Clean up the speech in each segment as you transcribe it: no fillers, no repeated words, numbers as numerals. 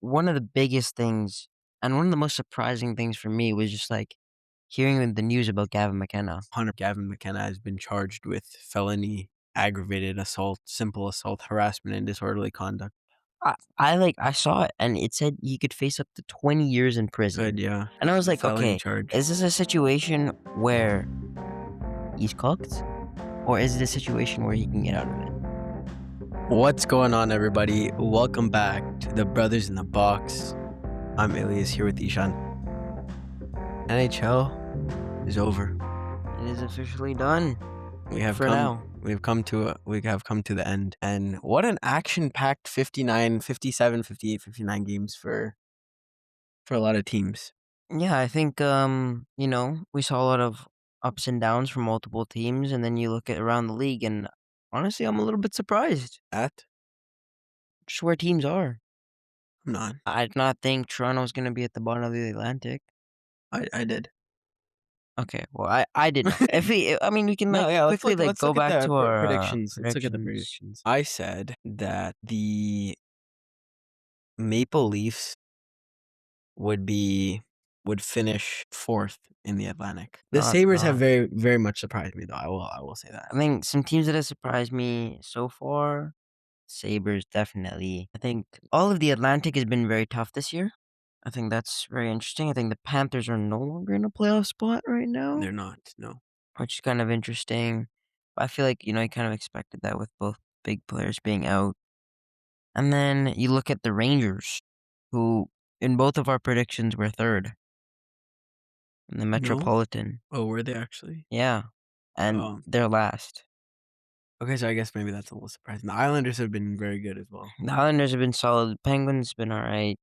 one of the biggest things and one of the most surprising things for me was just like hearing the news about Gavin McKenna. Gavin McKenna has been charged with felony, aggravated assault, simple assault, harassment, and disorderly conduct. I saw it and it said he could face up to 20 years in prison. Good, yeah. And I was like, Felony okay, charge. is this a situation where he's cooked? Or is it a situation where he can get out of it? What's going on, everybody? Welcome back to the Brothers in the Box. I'm Elias here with Ishan. NHL is over. It is officially done. We have For come. now. We've come to the end. And what an action-packed 59, 57, 58, 59 games for a lot of teams. Yeah, I think we saw a lot of ups and downs from multiple teams, and then you look at around the league, and honestly, I'm a little bit surprised At just where teams are. I'm not. I did not think Toronto's going to be at the bottom of the Atlantic. I did. Okay, well, I did not. We can No, yeah. quickly Let's go look back at the to our predictions. Let's look at the predictions. predictions. I said that the Maple Leafs would finish fourth in the Atlantic. The Sabres have very, very much surprised me, though. I will say that. I think some teams that have surprised me so far, Sabres definitely. I think all of the Atlantic has been very tough this year. I think that's very interesting. I think the Panthers are no longer in a playoff spot right now, They're not. No. which is kind of interesting. I feel like, you kind of expected that with both big players being out. And then you look at the Rangers, who in both of our predictions were third in the Metropolitan. Oh, were they actually? Yeah. And they're last. Okay, so I guess maybe that's a little surprising. The Islanders have been very good as well. The Islanders have been solid. Penguins have been all right.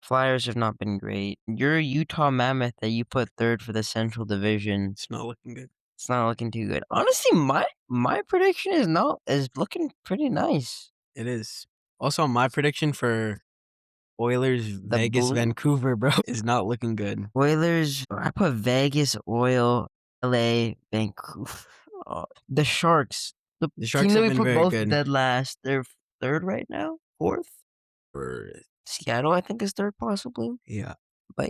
Flyers have not been great. Your Utah Mammoth that you put third for the Central Division, It's not looking good. it's not looking too good. Honestly, my prediction is looking pretty nice. It is. Also, my prediction for Oilers, Vegas, Blue- Vancouver, bro, is not looking good. Oilers, I put Vegas, Oil, LA, Vancouver. The Sharks. The Sharks team that have we been put very both good. dead last. They're third right now? Fourth? For Seattle, I think, is third possibly. yeah. But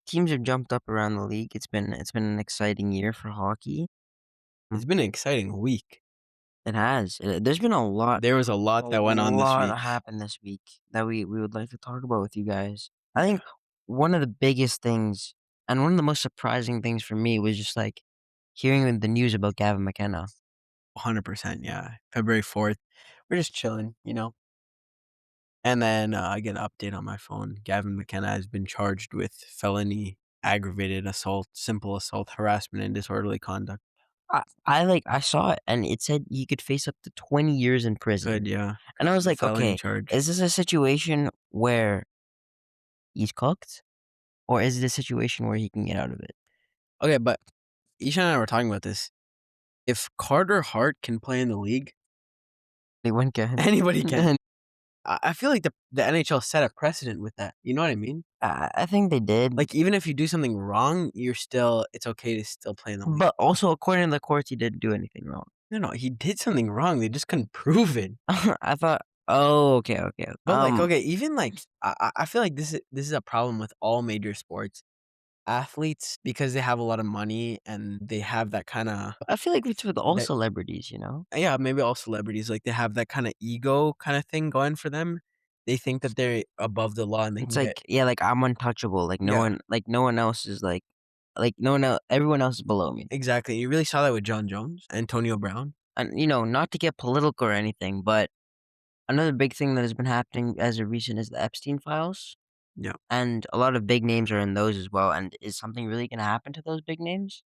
teams have jumped up around the league. It's been an exciting year for hockey. It's been an exciting week. It has. There's been a lot. There was a lot that went on this week. A lot happened this week that we would like to talk about with you guys. I think one of the biggest things and one of the most surprising things for me was just like hearing the news about Gavin McKenna. 100%, yeah. February 4th. We're just chilling, And then I get an update on my phone. Gavin McKenna has been charged with felony, aggravated assault, simple assault, harassment, and disorderly conduct. I saw it and it said he could face up to 20 years in prison. Good, yeah. And I was like, Felony okay, charge. is this a situation where he's cooked? Or is it a situation where he can get out of it? Okay, but Isha and I were talking about this. If Carter Hart can play in the league, Anyone can. anybody can. I feel like the NHL set a precedent with that. You know what I mean? I think they did. Like, even if you do something wrong, it's okay to still play in the league. But also, according to the courts, he didn't do anything wrong. No, he did something wrong. They just couldn't prove it. I thought, oh, okay. But okay, even I feel like this is a problem with all major sports. Athletes, because they have a lot of money and they have that kind of... I feel like it's with all celebrities, Yeah, maybe all celebrities, like, they have that kind of ego kind of thing going for them. They think that they're above the law and it's like, like I'm untouchable. Like no one else is like no one else, everyone else is below me. Exactly. You really saw that with John Jones, Antonio Brown. And, not to get political or anything, but another big thing that has been happening as of recent is the Epstein files. Yeah. And a lot of big names are in those as well. And is something really going to happen to those big names?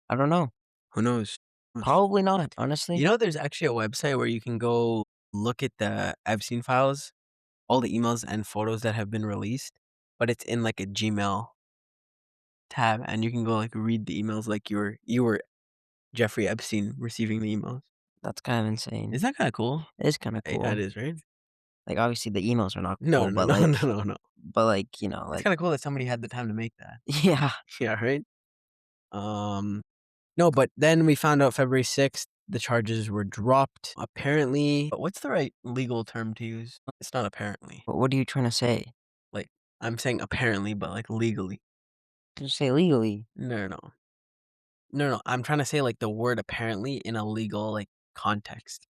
I don't know. Who knows? Probably not, honestly. There's actually a website where you can go look at the Epstein files, all the emails and photos that have been released, but it's in like a Gmail tab, and you can go like read the emails like you were Jeffrey Epstein receiving the emails. That's kind of insane. Is that kind of cool? It is kind of cool. That is, right? Like, obviously, the emails are not cool. No. But like, it's kind of cool that somebody had the time to make that. Yeah. Yeah, right? No, but then we found out February 6th the charges were dropped. Apparently, what's the right legal term to use? It's not apparently. What are you trying to say? Like, I'm saying apparently, but, like, legally. Just say legally. No, no, no. No, no, I'm trying to say, like, the word apparently in a legal, like, context.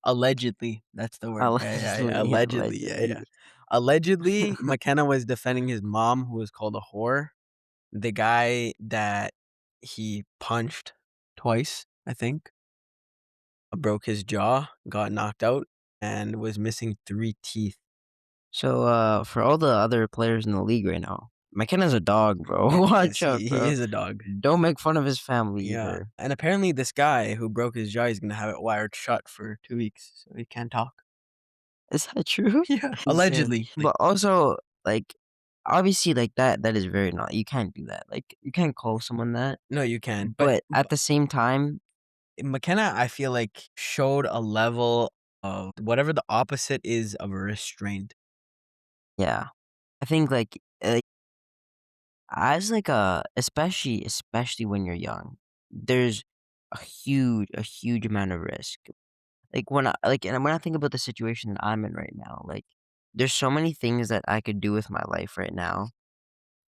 Allegedly, that's the word. Yeah, yeah, yeah, Allegedly, allegedly, yeah, yeah. allegedly. Allegedly, McKenna was defending his mom, who was called a whore. The guy that he punched twice, I think, broke his jaw, got knocked out, and was missing 3 teeth. So, for all the other players in the league right now, McKenna's a dog, bro. Yes, Watch out, he bro. is a dog. Don't make fun of his family Yeah, either. and apparently this guy who broke his jaw, he's gonna have it wired shut for 2 weeks, so he can't talk. Is that true? Yeah, Insane. allegedly. Like, But also, like, obviously, like, that is very not you can't do that. Like, you can't call someone that, no, you can't, but but at the same time, McKenna, I feel like, showed a level of whatever the opposite is of a restraint. yeah. I think, like, as, like, especially when you're young, there's a huge amount of risk. Like, when I think about the situation that I'm in right now, like, there's so many things that I could do with my life right now,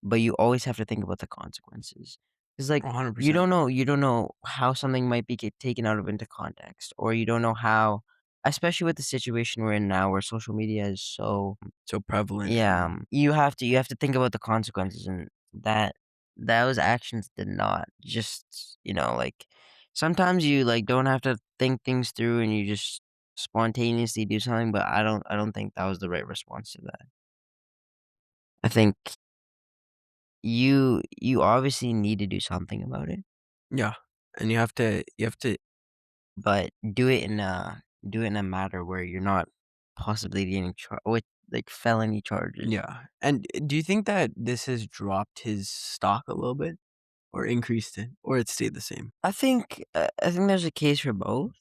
but you always have to think about the consequences. Because like, 100%. you don't know how something might be get taken out of into context, or you don't know how especially with the situation we're in now where social media is so So prevalent yeah, and you have to think about the consequences, and those actions did not just, like, sometimes you, like, don't have to think things through and you just spontaneously do something, but I don't think that was the right response to that. I think you obviously need to do something about it, yeah, and you have to but do it in a matter where you're not possibly getting with, like, felony charges. yeah, and do you think that this has dropped his stock a little bit or increased it, or it stayed the same? I think there's a case for both.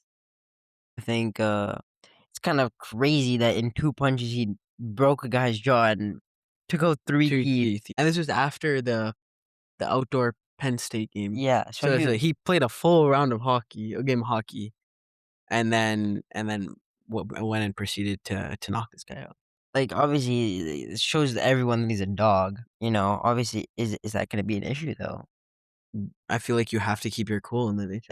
I think, it's kind of crazy that in 2 punches he broke a guy's jaw and took out 3 2 teeth. teeth, and this was after the outdoor Penn State game. Yeah, So especially he played a full round of hockey, a game of hockey, and then went and proceeded to knock this guy out. like, obviously, it shows everyone that he's a dog, Obviously, is that gonna be an issue, though? I feel like you have to keep your cool in the NHL.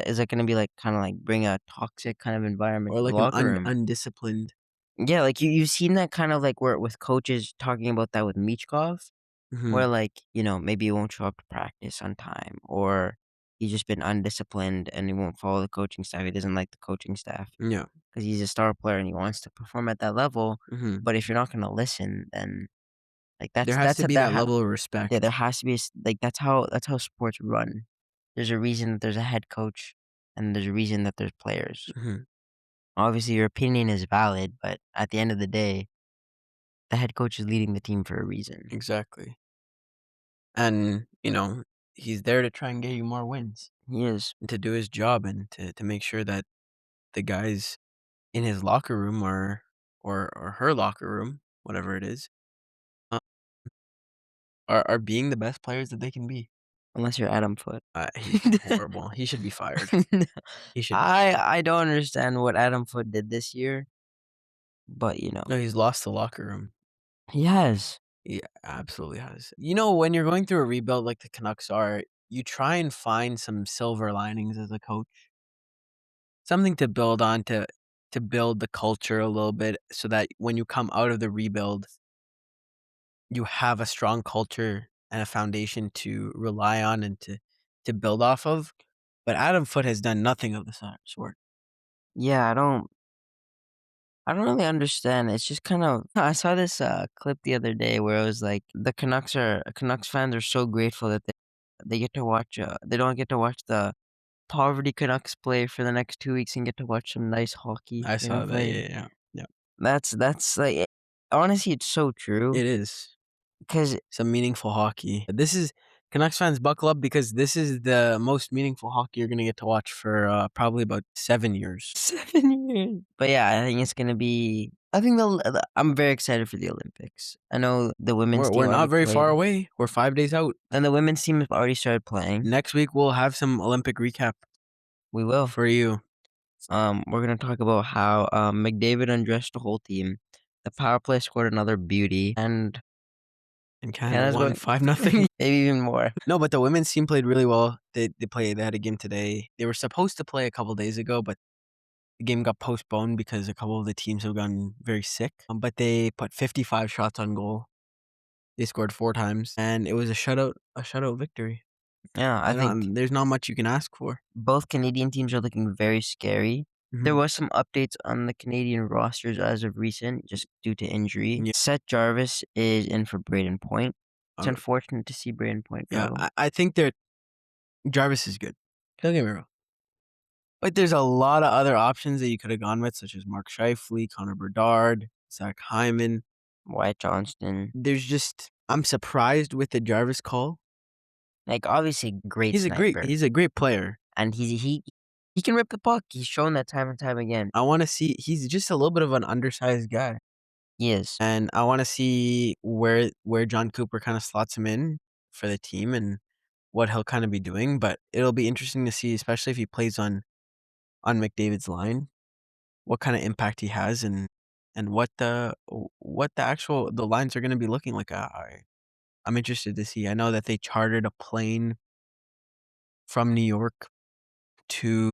Is that gonna be, like, kinda, like, bring a toxic kind of environment Or to the like an locker room? undisciplined. Yeah, like, you've seen that kind of, like, where with coaches talking about that with Michkov, where, Mhm. like, maybe he won't show up to practice on time, or he's just been undisciplined and he won't follow the coaching staff. He doesn't like the coaching staff Yeah. because he's a star player and he wants to perform at that level. Mhm. But if you're not gonna listen, then like There has to be that level of yeah, there respect. has to be like that's how sports run. There's a reason that there's a head coach and there's a reason that there's players. Mhm. Obviously, your opinion is valid, but at the end of the day, the head coach is leading the team for a reason. Exactly. And, he's there to try and get you more wins, He is. and to do his job, and to make sure that the guys in his locker room or her locker room, whatever it is, uh, are being the best players that they can be. Unless you're Adam Foote. He's horrible. He should be fired. No, He should be fired. I don't understand what Adam Foote did this year, but, No, he's lost the locker room. he has. He absolutely has. When you're going through a rebuild like the Canucks are, you try and find some silver linings as a coach. Something to build on to build the culture a little bit so that when you come out of the rebuild, you have a strong culture and a foundation to rely on and to build off of. But Adam Foote has done nothing of the sort. Yeah, I don't really understand. It's just kind of I saw this, clip the other day where it was like the Canucks fans are so grateful that they get to watch, they don't get to watch the poverty Canucks play for the next 2 weeks and get to watch some nice hockey, I saw that. play. Yeah, yeah, yeah. That's like honestly, it's so true It is because some meaningful hockey. This is Canucks fans buckle up because this is the most meaningful hockey you're gonna get to watch for probably about 7 years. 7 years. But yeah, I think it's gonna be I think I'm very excited for the Olympics. I know the women's We're team not already very far played, away. We're 5 days out. and the women's team have already started playing. Next week we'll have some Olympic recap. We will. For you. We're gonna talk about how McDavid undressed the whole team. The power play scored another beauty, and And Canada Canada's won going 5-0. maybe even more. No, but the women's team played really well. They had a game today. They were supposed to play a couple days ago, but the game got postponed because a couple of the teams have gotten very sick. But they put 55 shots on goal. They scored 4 times, and it was a shutout victory. Yeah, I think There's not much you can ask for. both Canadian teams are looking very scary. There Mhm. was some updates on the Canadian rosters as of recent, just due to injury. Yeah, Seth Jarvis is in for Braden Point. It's alright. unfortunate to see Braden Point Yeah, go. I think that Jarvis is good. Don't get me wrong. But there's a lot of other options that you could have gone with, such as Mark Scheifele, Connor Bedard, Zach Hyman. Wyatt Johnston, I'm surprised with the Jarvis call. like obviously great sniper, He's a great player. and he can rip the puck. He's shown that time and time again. I wanna see he's just a little bit of an undersized guy, He is. and I wanna see where John Cooper kinda slots him in for the team and what he'll kinda be doing, but it'll be interesting to see, especially if he plays on McDavid's line, what kinda impact he has and what the lines are gonna be looking like. I'm interested to see. I know that they chartered a plane from New York to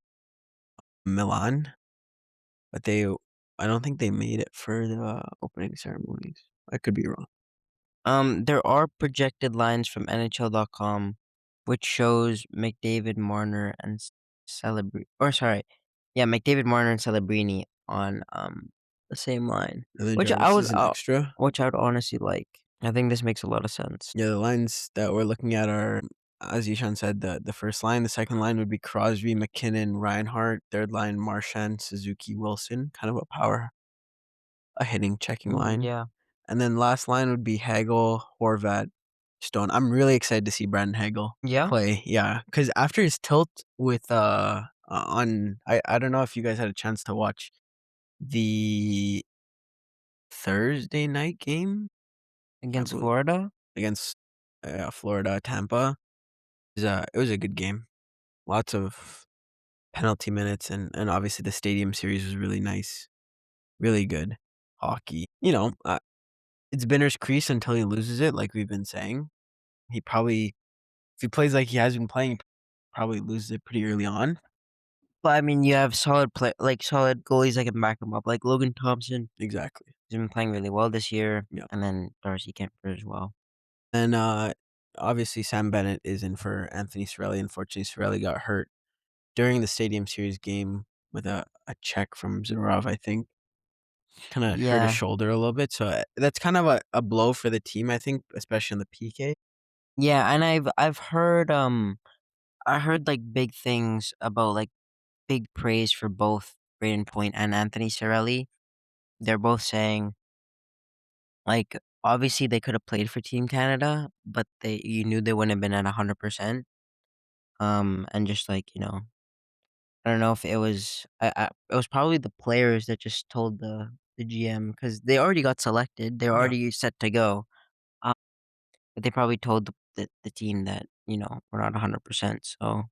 Milan, but I don't think they made it for the opening ceremonies. I could be wrong. There are projected lines from NHL.com, which shows McDavid, Marner, and McDavid, Marner, and Celebrini on the same line, And then which Jarvis is an extra. I would honestly like. I think this makes a lot of sense. Yeah, the lines that we're looking at are, as Ishan said, the first line. The second line would be Crosby, McKinnon, Reinhart. Third line, Marchand, Suzuki, Wilson. Kind of a hitting, checking line. Yeah, And then last line would be Hagel, Horvat, Stone. I'm really excited to see Brandon Hagel yeah. play. Yeah, because after his tilt with on I don't know if you guys had a chance to watch the Thursday night game, I Against believe, Florida. against Florida, Tampa. It was a good game. Lots of penalty minutes and obviously the stadium series was really nice, really good hockey. It's Binner's crease until he loses it, like we've been saying. He probably if he plays like he has been playing, probably loses it pretty early on. But I mean, you have solid goalies that can back him up, like Logan Thompson. Exactly. He's been playing really well this year, Yeah. and then Darcy Kemper as well. And obviously Sam Bennett is in for Anthony Cirelli. Unfortunately, Cirelli got hurt during the Stadium Series game with a check from Zadorov, I think. Kinda hurt his Yeah, shoulder a little bit. So that's kind of a blow for the team, I think, especially in the PK. yeah, and I've heard I heard like big things about like big praise for both Braden Point and Anthony Cirelli. They're both saying like obviously they could have played for Team Canada, but they you knew they wouldn't have been at 100%. And just like I don't know if it was it was probably the players that just told the GM because they already got selected. They're Yeah. already set to go. Um, but they probably told the team that we're not 100%. So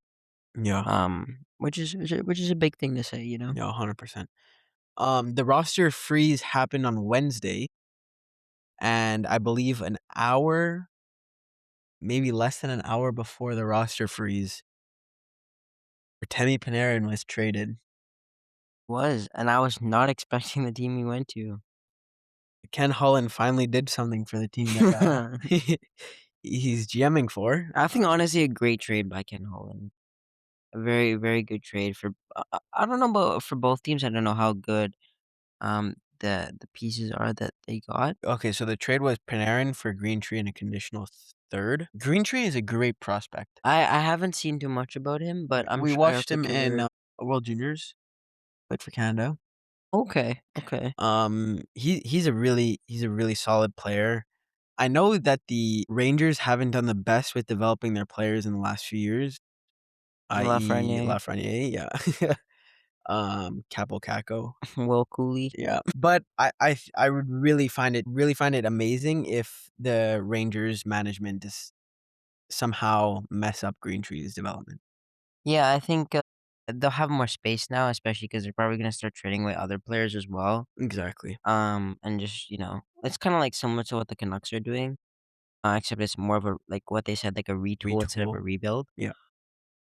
Yeah. which is a big thing to say. Yeah, 100%. The roster freeze happened on Wednesday, and I believe an hour, maybe less than an hour before the roster freeze, Artemi Panarin was traded. Was, and I was not expecting the team we went to. Ken Holland finally did something for the team that he's GMing for. I think honestly a great trade by Ken Holland. A very, very good trade for I don't know about for both teams. I don't know how good the pieces are that they got. Okay, so the trade was Panarin for Green Tree and a conditional third. Green Tree is a great prospect. I haven't seen too much about him, but I'm We sure I watched also him in heard. World Juniors, played for Canada. Okay, okay. He's a really solid player. I know that the Rangers haven't done the best with developing their players in the last few years, i.e. Lafreniere, Lafreniere, yeah. Capo Caco. Will Cooley. Yeah. But I would really find it amazing if the Rangers management just somehow mess up Green Tree's development. Yeah, I think. they'll have more space now, especially because 'cause they're probably gonna start trading away other players as well. Exactly. And just, it's kinda, like, similar to what the Canucks are doing, except it's more of a like what they said, like a retool instead of Retool. a rebuild. Yeah.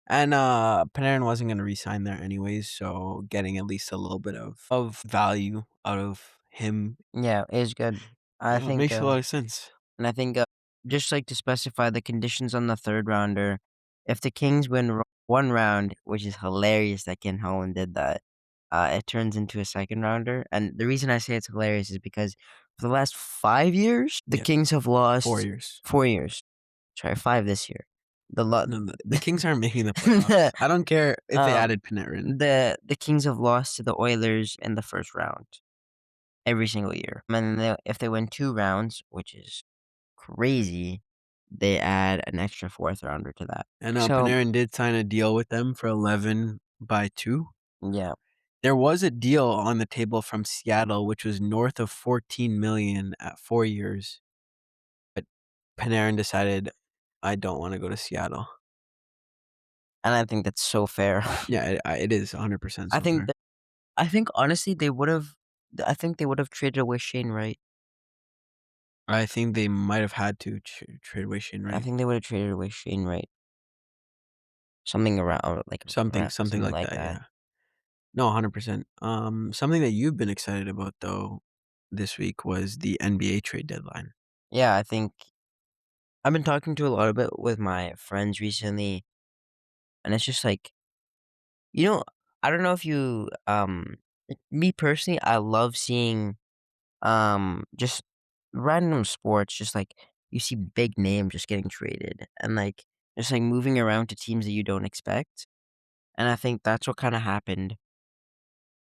And, Panarin wasn't gonna resign there anyways, so getting at least a little bit of value out of him, Yeah, it is good. I think, makes a lot of sense. and I think, just, like, to specify the conditions on the 3rd rounder, if the Kings win 1 round, which is hilarious that Ken Holland did that, it turns into a 2nd rounder, and the reason I say it's hilarious is because for the last 5 years, the Yeah, Kings have 4 lost years. 4 years. Sorry, 5 this year. The lo No, the Kings aren't making the playoffs. I don't care if they um, added Panarin. the Kings have lost to the Oilers in the 1st round every single year, and then if they win 2 rounds, which is crazy, they add an extra 4th rounder to that. And, So, Panarin did sign a deal with them for 11 by 2. yeah, There was a deal on the table from Seattle, which was north of 14,000,000 at 4 years, but Panarin decided, "I don't wanna go to Seattle." and I think that's so fair. Yeah, it is 100% I so think fair. that I think honestly they would've traded away Shane Wright. I think they might have had to trade away Shane I Wright. think they would've traded away Shane Wright. Something around or like around Something something like like that, that. yeah. No, 100%. Something that you've been excited about, though, this week was the NBA trade deadline. Yeah, I think I've been talking to a lot of it with my friends recently, and it's just like, you know, I don't know if you, me personally, I love seeing, just random sports, just like you see big names just getting traded and like just like moving around to teams that you don't expect. And I think that's what kind of happened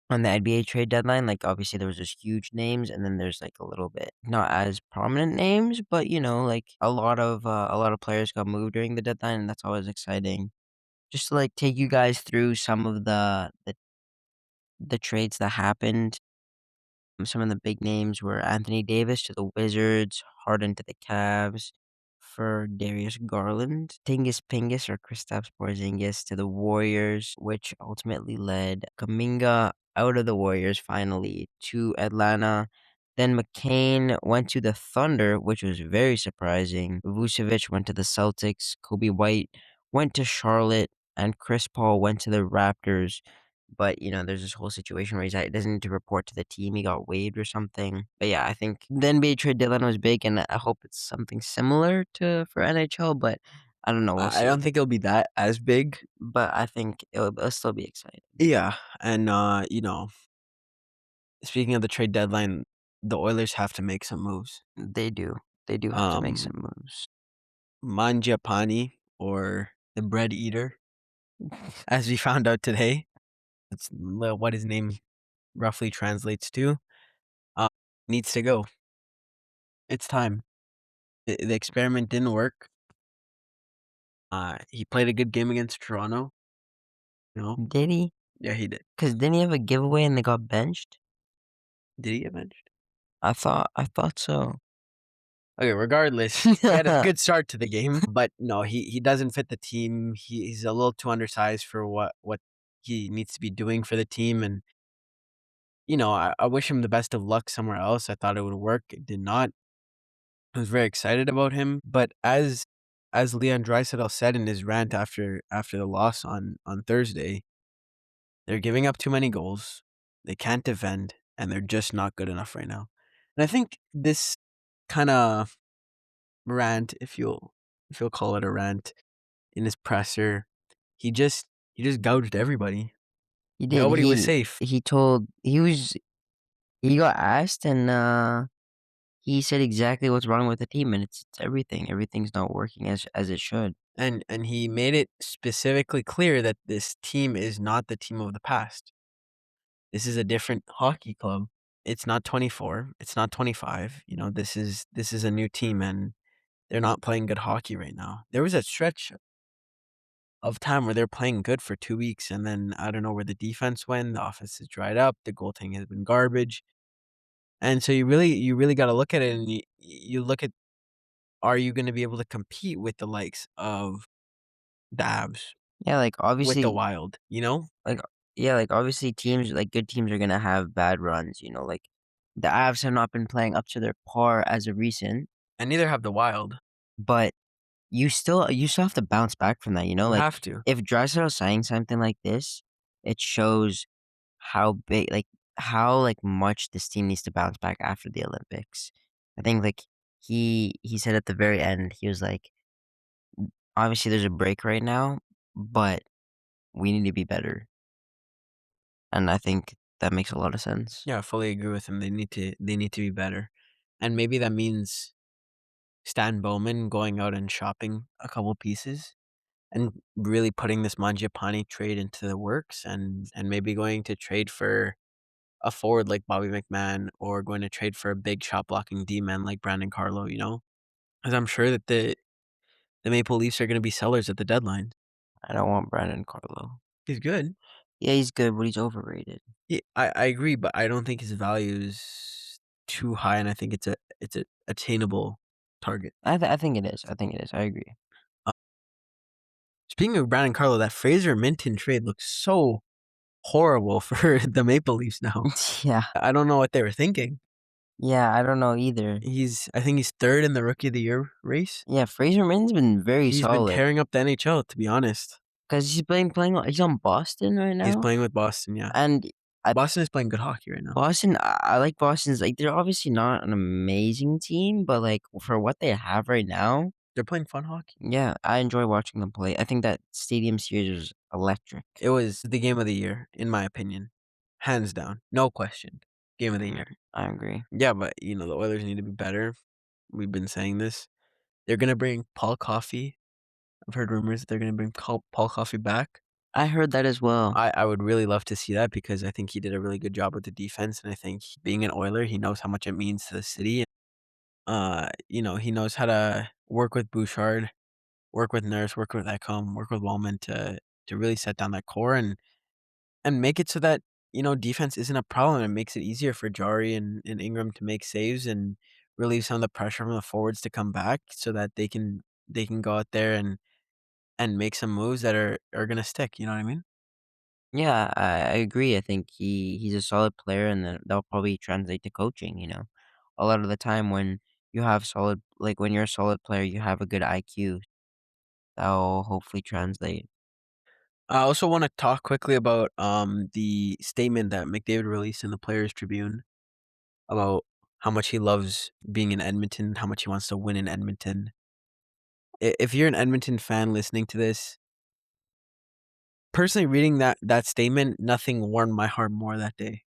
on the NBA trade deadline. Like obviously there was just huge names and then there's like a little bit not as prominent names, but like a lot of players got moved during the deadline and that's always exciting. Just to like take you guys through some of the trades that happened. Some of the big names were Anthony Davis to the Wizards, Harden to the Cavs for Darius Garland, Tingus Pingus or Kristaps Porzingis to the Warriors, which ultimately led Kaminga out of the Warriors finally to Atlanta. Then McCain went to the Thunder, which was very surprising. Vucevic went to the Celtics. Kobe White went to Charlotte, and Chris Paul went to the Raptors. But, there's this whole situation where he doesn't need to report to the team, he got waived or something. But, yeah, I think the NBA trade deadline was big, and I hope it's something similar to for NHL, but I don't know, we'll I don't see. think it'll be that as big. But I think it'll still be exciting. Yeah, and, speaking of the trade deadline, the Oilers have to make some moves. They do. They do have to make Um, some moves. Mangiapane, or the bread eater, as we found out today, that's what his name roughly translates to, uh, needs to go. It's time. The experiment didn't work. He played a good game against Toronto, you know? Did he? Yeah, he did. 'Cause didn't he have a giveaway and they got benched? Did he get benched? I thought so. Okay, regardless, he had a good start to the game, but no, he doesn't fit the team. He's a little too undersized for what he needs to be doing for the team, and, I wish him the best of luck somewhere else. I thought it would work. It did not. I was very excited about him, but as Leon Draisaitl said in his rant after the loss on Thursday, they're giving up too many goals. They can't defend, and they're just not good enough right now. And I think this kinda rant, if you'll call it a rant, in his presser, he just he just gouged everybody. He did. Nobody was He safe. he told he got asked and, he said exactly what's wrong with the team, and it's everything. Everything's not working as it should. And he made it specifically clear that this team is not the team of the past. This is a different hockey club. It's not 24, it's not 25, this is a new team, and they're not playing good hockey right now. There was a stretch of time where they're playing good for 2 weeks, and then I don't know where the defense went, the offense has dried up, the goaltending has been garbage, and so you really gotta look at it, and you look at, are you gonna be able to compete with the likes of the Avs? Yeah, like, with the obviously Wild, you know? like, yeah, like, obviously teams like, good teams are gonna have bad runs, like, the Avs have not been playing up to their par as of recent, And neither have the Wild. but you still have to bounce back from that, You like, have to. if Draisaitl saying something like this, it shows how big how, much this team needs to bounce back after the Olympics. I think, he said at the very end, he was like, "Obviously, there's a break right now, but we need to be better." And I think that makes a lot of sense. Yeah, I fully agree with him. They need to be better. And maybe that means Stan Bowman going out and shopping a couple pieces and really putting this Mangiapane trade into the works and maybe going to trade for a forward like Bobby McMahon or going to trade for a big shot blocking D man like Brandon Carlo, you know? Because I'm sure that the Maple Leafs are gonna be sellers at the deadline. I don't want Brandon Carlo. He's good. Yeah, he's good, but he's overrated. I agree, but I don't think his value is too high, and I think it's a attainable target. I think it is. I think it is. I agree. Uh, Speaking of Brandon Carlo, that Fraser Minton trade looks so horrible for the Maple Leafs now. Yeah. I don't know what they were thinking. Yeah, I don't know either. I think he's 3rd in the Rookie of the Year race. Yeah, Fraser Min's been very He's been solid tearing up the NHL, to be honest. because he's on Boston right He's now, playing with Boston, yeah. and I Boston is playing good hockey right now. Boston, I like Boston's they're obviously not an amazing team, but, for what they have right now, They're playing fun hockey. yeah, I enjoy watching them play. I think that Stadium Series was electric. It was the game of the year, in my opinion. Hands down. No question. Game of the Mhm. year. I agree. Yeah, but, the Oilers need to be better. We've been saying this. They're gonna bring Paul Coffey. I've heard rumors that they're gonna bring Paul Coffey back. I heard that as well. I would really love to see that because I think he did a really good job with the defense, and I think being an Oiler, he knows how much it means to the city. He knows how to work with Bouchard, work with Nurse, work with Ekholm, work with Wallman to really set down that core and make it so that, defense isn't a problem. It makes it easier for Jari and Ingram to make saves and relieve some of the pressure from the forwards to come back so that they can go out there and make some moves that are gonna stick, you know what I mean? Yeah, I agree. I think he's a solid player, and that'll probably translate to coaching. A lot of the time when you have when you're a solid player, you have a good IQ. That'll hopefully translate. I also wanna talk quickly about, the statement that McDavid released in the Players Tribune about how much he loves being in Edmonton, how much he wants to win in Edmonton. If you're an Edmonton fan listening to this, personally reading that statement, nothing warmed my heart more that day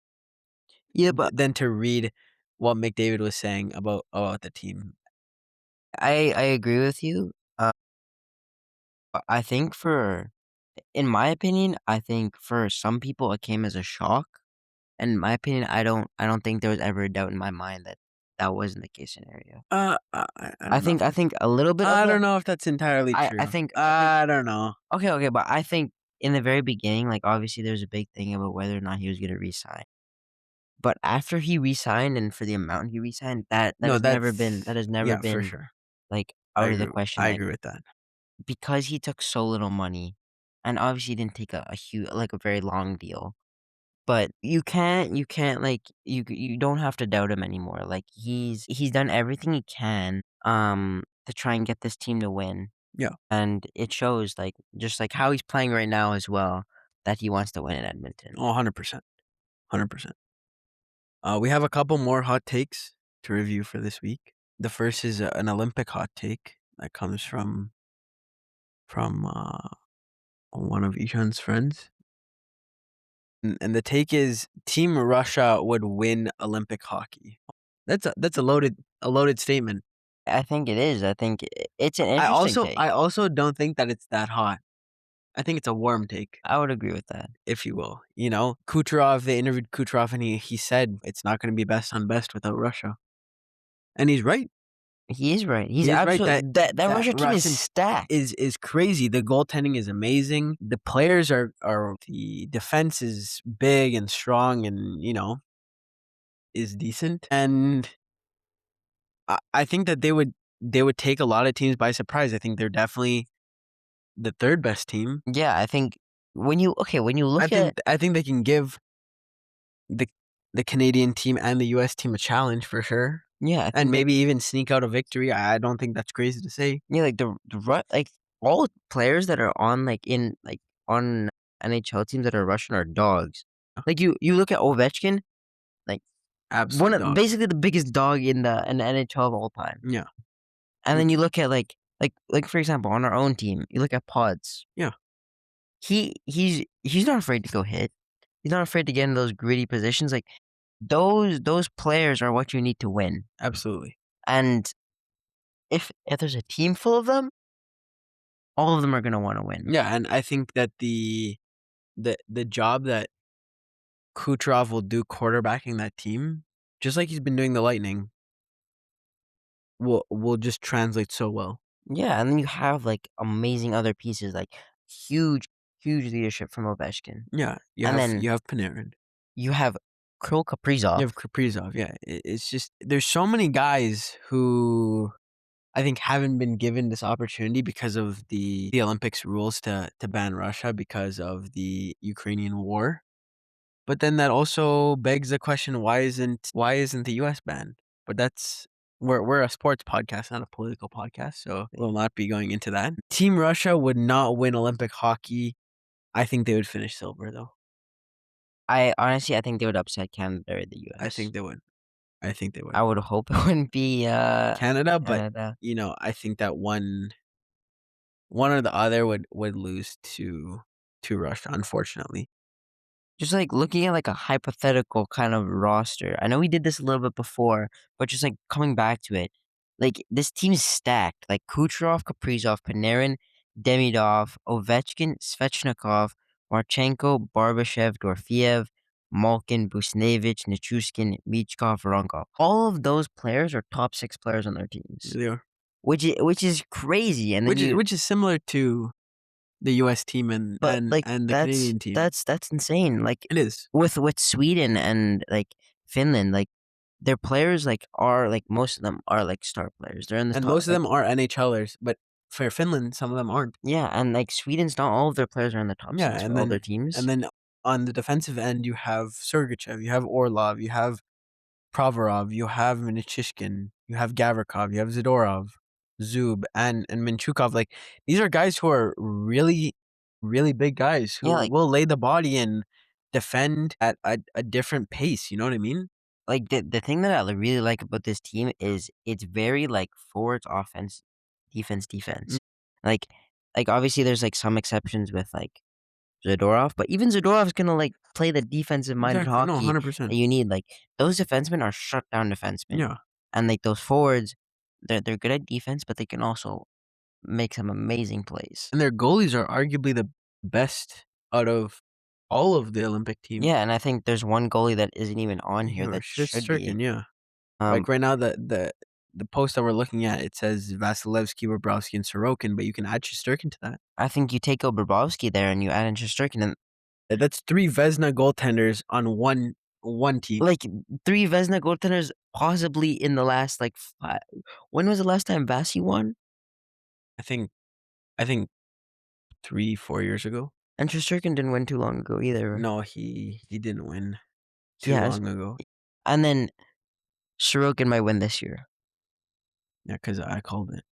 Yeah, but than to read what McDavid was saying about the team. I agree with you. I think in my opinion, I think for some people it came as a shock. And in my opinion, I don't think there was ever a doubt in my mind that that wasn't the case scenario. I I don't know think if I think a little bit of I it. don't know if that's entirely I true. think I think I don't know. okay, okay, but I think in the very beginning, obviously there was a big thing about whether or not he was gonna resign. But after he resigned and for the amount he resigned, No, that has never yeah, for been, sure. out of the question I that agree with that. because he took so little money, and obviously he didn't take a huge a very long deal. But you can't, you don't have to doubt him anymore. He's done everything he can, to try and get this team to win, Yeah. and it shows, just like how he's playing right now as well, that he wants to win in Edmonton. Oh, 100%. 100%. We have a couple more hot takes to review for this week. The first is an Olympic hot take that comes from one of Ishan's friends. And the take is Team Russia would win Olympic hockey. That's a loaded statement. I think it is. I think it's an interesting take. I also don't think that it's that hot. I think it's a warm take, I would agree with that. if you will. Kucherov, they interviewed Kucherov and he said it's not going to be best on best without Russia. And he's right. He is right. He's He is right that absolutely that that Russia team is Russian stacked. is crazy. The goaltending is amazing. The players are the defense is big and strong and, is decent. And I think that they would take a lot of teams by surprise. I think they're definitely the 3rd best team. Yeah, I think when you look at I think they can give the the Canadian team and the US team a challenge for sure, yeah, I and think that maybe even sneak out a victory. I don't think that's crazy to say. yeah, like like all players that are on on NHL teams that are Russian are dogs. Like you look at Ovechkin, like one Absolute of dog. basically the biggest dog in the NHL of all time. Yeah. And Mm, then you look at for example, on our own team, you look at Pods. yeah, He's not afraid to go hit. He's not afraid to get in those gritty positions. Like those players are what you need to win. absolutely. And if there's a team full of them, all of them are gonna want to win. Yeah, and I think that the job that Kucherov will do quarterbacking that team, just like he's been doing the Lightning, will just translate so well. Yeah, and then you have like amazing other pieces, like huge, huge leadership from Ovechkin, Yeah, and then you have Panarin, you have Kirill you Kaprizov. have Kaprizov. Yeah, it's just there's so many guys who I think haven't been given this opportunity because of the Olympics rules to ban Russia because of the Ukrainian war. But then that also begs the question, why isn't the US banned? But that's we're a sports podcast, not a political podcast, so we'll not be going into that. Team Russia would not win Olympic hockey. I think they would finish silver though. I think they would upset Canada or the I US. think they would. I think they would. I would hope it wouldn't be Canada, but Canada. I think that one or the other would lose to Russia, unfortunately. Just, like, looking at, like, a hypothetical kind of roster. I know we did this a little bit before, but just, like, coming back to it, like, this team's stacked. Like, Kucherov, Kaprizov, Panarin, Demidov, Ovechkin, Svechnikov, Marchenko, Barbashev, Dorofeev, Malkin, Buchnevich, Nichushkin, Michkov, Rungov. All of those players are top 6 players on their teams, They are. which is crazy, and then Which is similar to the US team and but, like, and the Canadian team. that's insane, like, It is. with Sweden and, like, Finland, like, their players, most of them are, like, star players. They're in the And top, most of them are NHLers, but for Finland, some of them aren't. yeah, and, like, Sweden's not all of their players are in the top Yeah, 6 for all their and teams. then on the defensive end, you have Sergachev, you have Orlov, you have Provorov, you have Nichushkin, you have Gavrikov, you have Zadorov, Zub, and Minchukov. Like these are guys who are really, really big guys Yeah, who will lay the body and defend at a different pace. You know what I mean? the thing that I really like about this team is it's very, like, forwards, offense, defense, Mm, defense. Like obviously, there's, like, some exceptions with, like, Zadorov, but even Zadorov's gonna, like, play the defensive-minded exactly. No, hockey that 100%. you need, like, those defensemen are shutdown defensemen, Yeah, and, like, those forwards, they're good at defense, but they can also make some amazing plays. and their goalies are arguably the best out of all of the Olympic team. Yeah, and I think there's one goalie that isn't even on here Or that should be. Shesterkin, yeah. Um, Like, right now, the post that we're looking at, it says Vasilevsky, Bobrovsky, and Sorokin, but you can add Shesterkin to that. I think you take out Bobrovsky there and you add in Shesterkin and, That's 3 Vezina goaltenders on one team. like, 3 Vezina goaltenders possibly in the last, like, when was the last time Vasi won? I think I think 3, 4 years ago? And Shesterkin didn't win too long ago either. No, he didn't win He too has. long ago. And then Sorokin might win this year. Yeah, because I called it.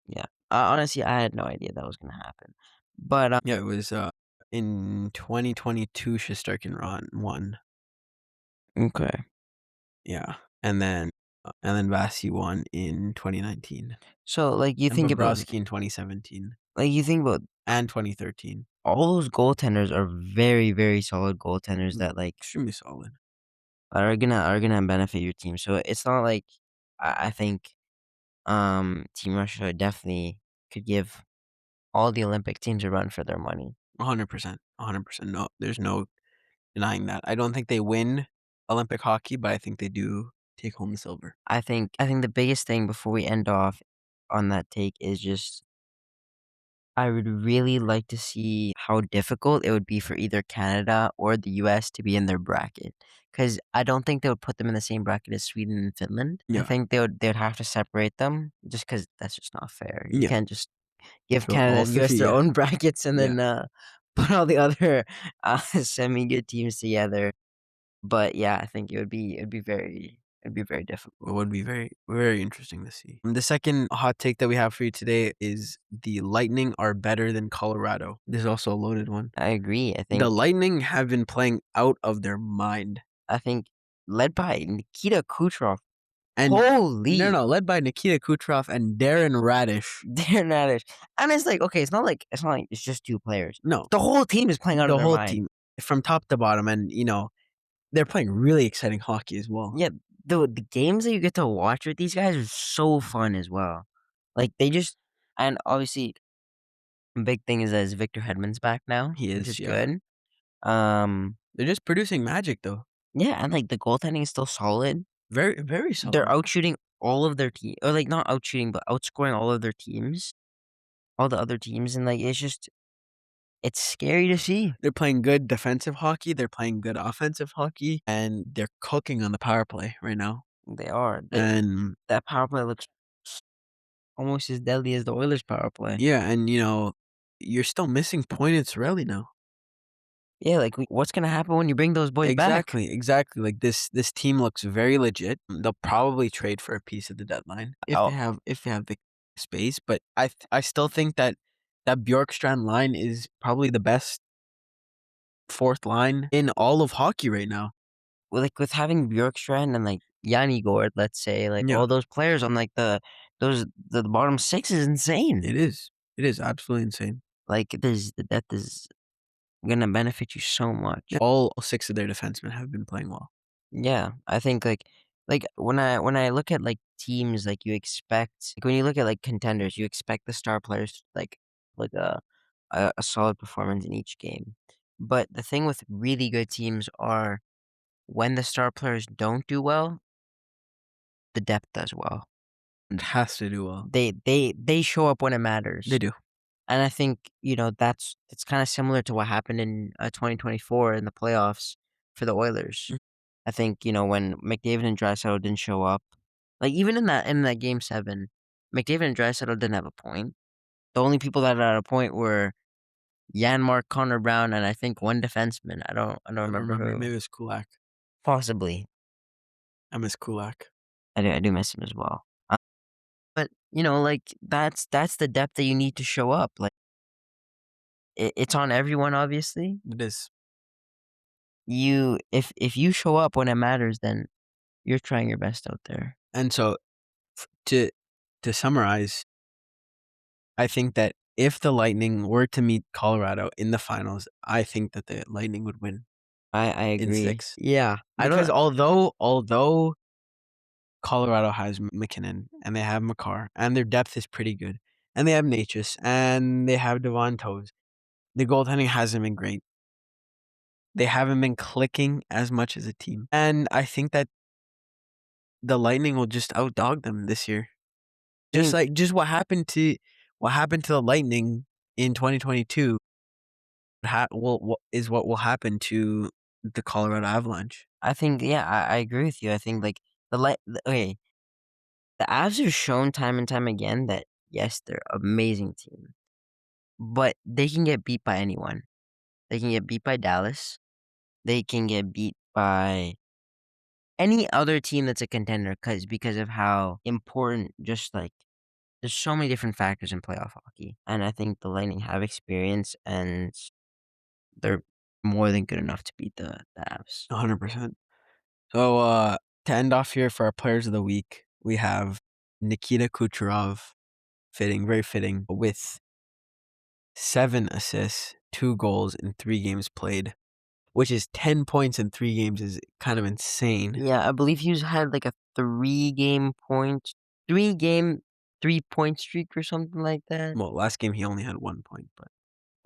Yeah. Honestly, I had no idea that was gonna happen. But, Yeah, it was, in 2022, Shesterkin won. okay. Yeah, and then Vasi won in 2019, So, like, and Bobrovsky in 2017 you think about and 2013. all those goaltenders are very, very solid goaltenders that, like, Extremely solid. are gonna benefit your team. So it's not like I think Team Russia definitely could give all the Olympic teams a run for their money. 100%, 100%. No, there's no denying that. I don't think they win Olympic hockey, but I think they do take home the silver. I think the biggest thing before we end off on that take is just I would really like to see how difficult it would be for either Canada or the US to be in their bracket. Because I don't think they would put them in the same bracket as Sweden and Finland. I Yeah, think they'd have to separate them just because that's just not fair. You yeah. can't just give Go all Canada, of the US their yeah, own brackets and yeah. then, put all the other, semi-good teams together. But, yeah, I think it'd be very It difficult. would be very, very interesting to see. The second hot take that we have for you today is the Lightning are better than Colorado. This is also a loaded one. I agree. The Lightning have been playing out of their mind. I think led by Nikita Kucherov. And no, Holy! no, led by Nikita Kucherov and Darren Radish. They're not as and it's like, okay, it's not like it's just 2 players. No, The whole team is playing out of the their whole mind. team from top to bottom, and they're playing really exciting hockey as well. Yeah, the games that you get to watch with these guys are so fun as well. Like, they just and obviously, a big thing is that Victor Hedman's back now, He which is, is yeah. good. Um, They're just producing magic though. yeah, and, like, the goaltending is still solid. Very, very They're solid. out shooting all of their team or, like, not out shooting, but outscoring all of their teams, all the other teams, and, like, it's scary to see. They're playing good defensive hockey, they're playing good offensive hockey, and they're cooking on the power play right now. They are. And That power play looks s almost as deadly as the Oilers' power play. yeah, and you're still missing Point and Cirelli now. Yeah, like, what's gonna happen when you bring those boys back? Exactly, exactly. Like this team looks very legit. They'll probably trade for a piece of the deadline Oh, if they have the space. But I still think that Bjorkstrand line is probably the best fourth line in all of hockey right now. well, like, with having Bjorkstrand and, like, Yanni Gourde, let's say, like, Yeah, all those players on, like, the bottom 6 is insane. it is. It is absolutely insane. Like, the depth is gonna benefit you so much. All six of their defensemen have been playing well. Yeah, I think, when I look at, like, teams, like, you expect like, when you look at, like, contenders, you expect the star players to, like, a solid performance in each game. But the thing with really good teams are when the star players don't do well, the depth does well. It has to do well. They show up when it They matters. do. And I think, it's kinda similar to what happened in, 2024 in the playoffs for the Oilers. Mm. I think, when McDavid and Draisaitl didn't show up, like, even in that game 7, McDavid and Draisaitl didn't have a point. The only people that had a point were Janmark, Connor Brown, and I think 1 defenseman. I don't I don't remember remember. who. Maybe it's Kulak. Possibly. I miss Kulak. I do miss him as well. But, like, that's the depth that you need to show up. Like, it's on everyone, obviously. It is. If you show up when it matters, then you're trying your best out there. And so to summarize, I think that if the Lightning were to meet Colorado in the finals, I think that the Lightning would win I in agree. 6. Yeah. I Because don't although Colorado has McKinnon and they have Makar and their depth is pretty good, and they have Natchez and they have Devon Toews, the goaltending hasn't been great. They haven't been clicking as much as a team. And I think that the Lightning will just outdog them this year. I think Just what happened to the Lightning in 2022 is what will happen to the Colorado Avalanche. yeah, I agree with you. I think, like, okay, the Avs have shown time and time again that, yes, they're amazing team, but they can get beat by anyone. They can get beat by Dallas. They can get beat by any other team that's a contender because of how important just, like there's so many different factors in playoff hockey, and I think the Lightning have experience, and they're more than good enough to beat the Avs. 100%. So, to end off here for our players of the week, we have Nikita Kucherov, very fitting, with 7 assists, 2 goals in 3 games played, which is 10 points in 3 games is kind of insane. Yeah, I believe he's had, like, a 3-game 3-point streak or something like that, Well, last game he only had 1 point, or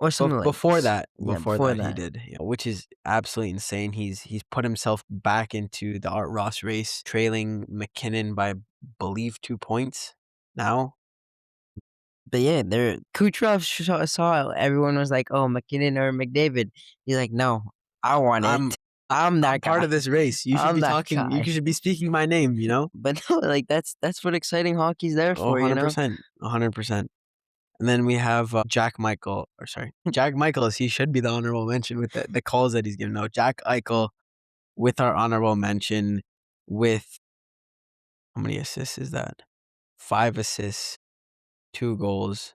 but something like this. Yeah, before before that he that. did, yeah, which is absolutely insane. He's put himself back into the Art Ross race, trailing McKinnon by, I believe, 2 points now. But, yeah, Kucherov saw everyone was like, "Oh, McKinnon or McDavid." He's like, "No, I want it. I'm I'm I'm that part guy. of this race. I'm that You guy." should be speaking my name, you know? But no, like, that's what exciting hockey's there Oh, for, you know? 100%, 100%. And then we have Jack Michael, or sorry, Jack Michaels. He should be the honorable mention with the calls that he's giving out. Jack Eichel with our honorable mention with how many assists is that? 5 assists, 2 goals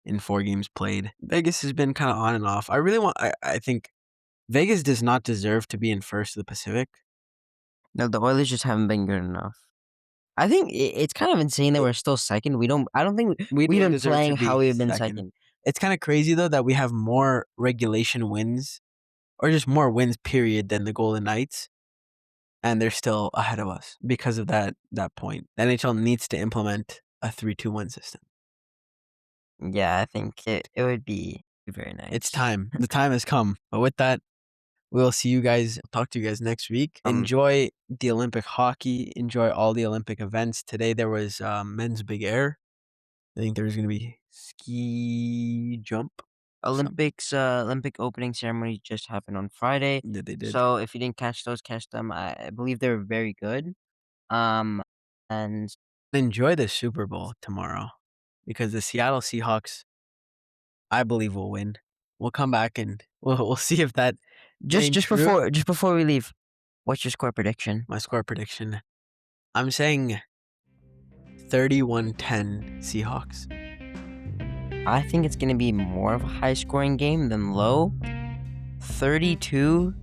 in 4 games played. Vegas has been kind of on and off. I think Vegas does not deserve to be in first of the Pacific. No, the Oilers just haven't been good enough. I think it's kind of insane that we're still second. I don't think We we've don't been deserve to playing how be we've been second. second. It's kind of crazy though that we have more regulation wins, or just more wins period, than the Golden Knights, and they're still ahead of us because of that point. The NHL needs to implement a 3-2-1 system. Yeah, I think it would be very nice. It's time. The time has come. But with that, we'll see you guys. Talk to you guys next week. Enjoy the Olympic hockey. Enjoy all the Olympic events. Today there was men's big air. I think there's going to be ski jump. Olympic opening ceremony just happened on Friday. Yeah, they did. So if you didn't catch those, catch them. I believe they were very good. And Enjoy the Super Bowl tomorrow, because the Seattle Seahawks, I believe, will win. We'll come back and we'll see if that just true. before we leave, what's your score prediction? My score prediction, I'm saying 31-10 Seahawks. I think it's going to be more of a high-scoring game than low. 32-26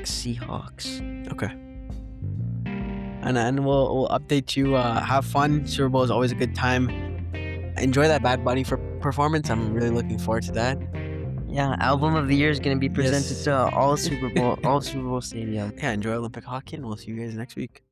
Seahawks. Okay. And then we'll update you. Have fun. Super Bowl is always a good time. Enjoy that Bad Bunny for performance. I'm really looking forward to that. Yeah, album of the year is going to be presented Yes. to all Super Bowl stadiums. Yeah, enjoy Olympic hockey, and we'll see you guys next week.